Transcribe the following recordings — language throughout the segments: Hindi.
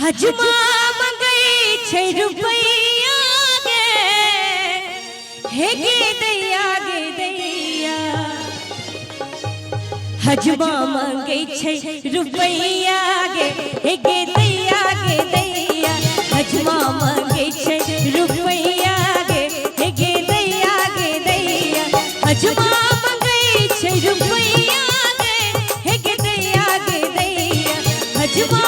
हजमा मंगई छे रुपैया गे हे गे दैया हजमा मंगई छे रुपैया गे हे गे दैया हजमा मंगई छे रुपैया गे हे गे दैया हजमा मंगई छे रुपैया गे हे गे दैया हजमा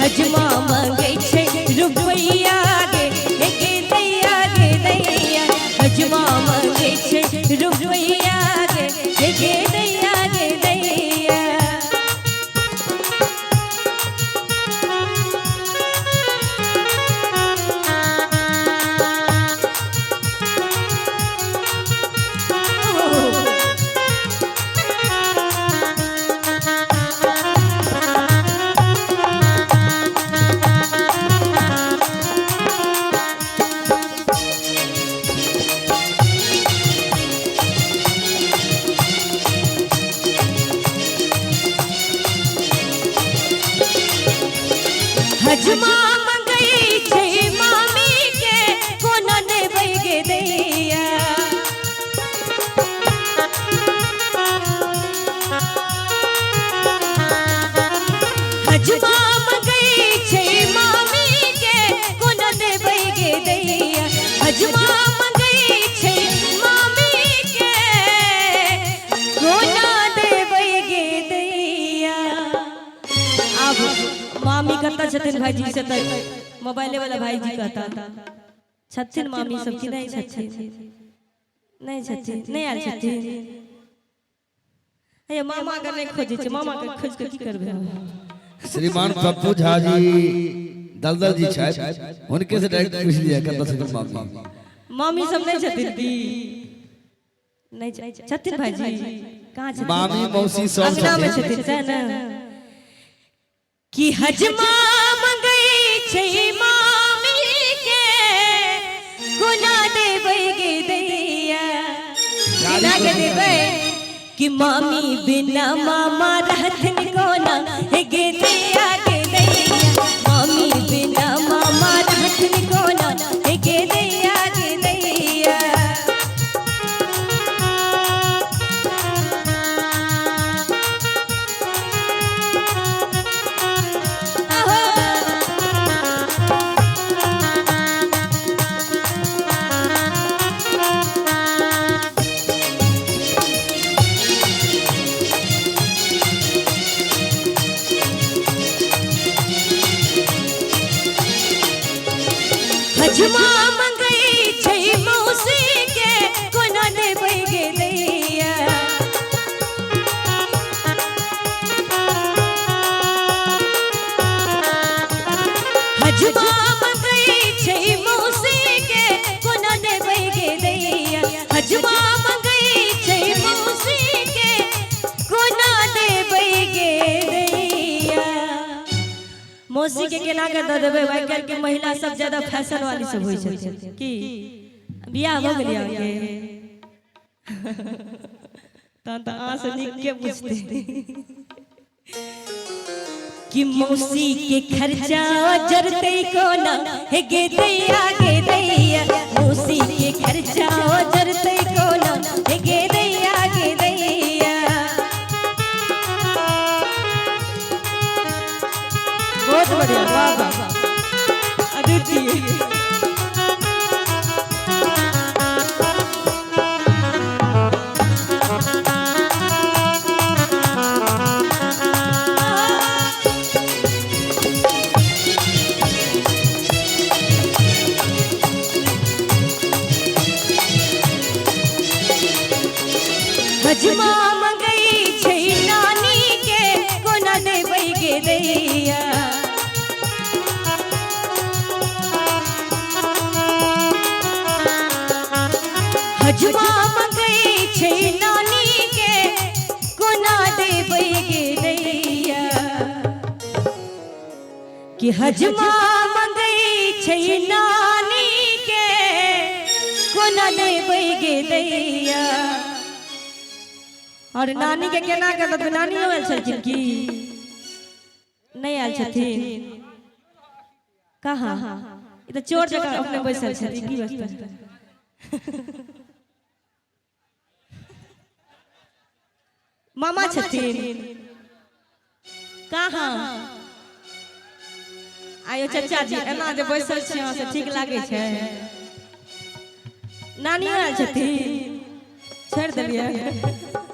हजमा मंगई छे रुपैया गे हे गे दैया हजमा मंगई छे रुपैया गे हे गे दैया हजमा मंगई छे मामी के कोना देबै गे दैया हजमा मंगई छे मामी के कोना देबै गे दैया हजमा मंगई छे मामी के कोना देबै गे दैया अब मामी कहता छथिन भाईजी से मोबाइले वाला भाईजी कहता छथिन मामी सब की नहीं छथिन नहीं आल छथिन हे मामा के नहीं खोजे छे मामा के खोज के की करबे श्रीमान पप्पू झा जी दलदल जी छथि उनके से डायरेक्ट पूछ लिया कहता छथिन मामी सब नहीं छथिन दी नहीं छथिन भाईजी कहां छथिन मामी मौसी सब अंगना में छथिन ना कि हजमा मंगई छे मामी के कोना देबै गे दैया कोना के देबै कि मामी बिना मामा रहथिन कोना हे गे दैया मामी बिना मामा रहथिन कोना हे गे दैया हजमा मंगई छे मौसी के कोना देबै गे दैया हजमा मंगई छे मौसी के कोना देबै गे दैया हजमा मंगई छे मौसी के कोना देबै गे दैया मौसी के केना के द देबै आइ काल्हि के महिला सब ज्यादा फैशन वाली सब होई छथिन की बियाह हो गेलिया के त आ से निक के पूछते कि मौसी के खर्चा जरते कोना हे गे दैया मौसी के खर्चा जरते कोना हे गे दैया बहुत बढ़िया वाह वाह अद्वितीय हजमा मंगई छे नानी के कोना देबै गे दैया हजमा मंगई छे नानी के कोना देबै गे दैया कि हजमा मंगई छे नानी के कोना देबै गे दैया और नानी के केना के तो नानी आयल छलखिन की नहीं आयल छथिन कहाँ ई तो चोर जगह अपने बैसल छथिन की वास्ते मामा छथिन कहाँ आयो चाचा जी एना जे बैसल छी अहाँ से ठीक लागे छै नानी आयल छथिन छोड़ देलिए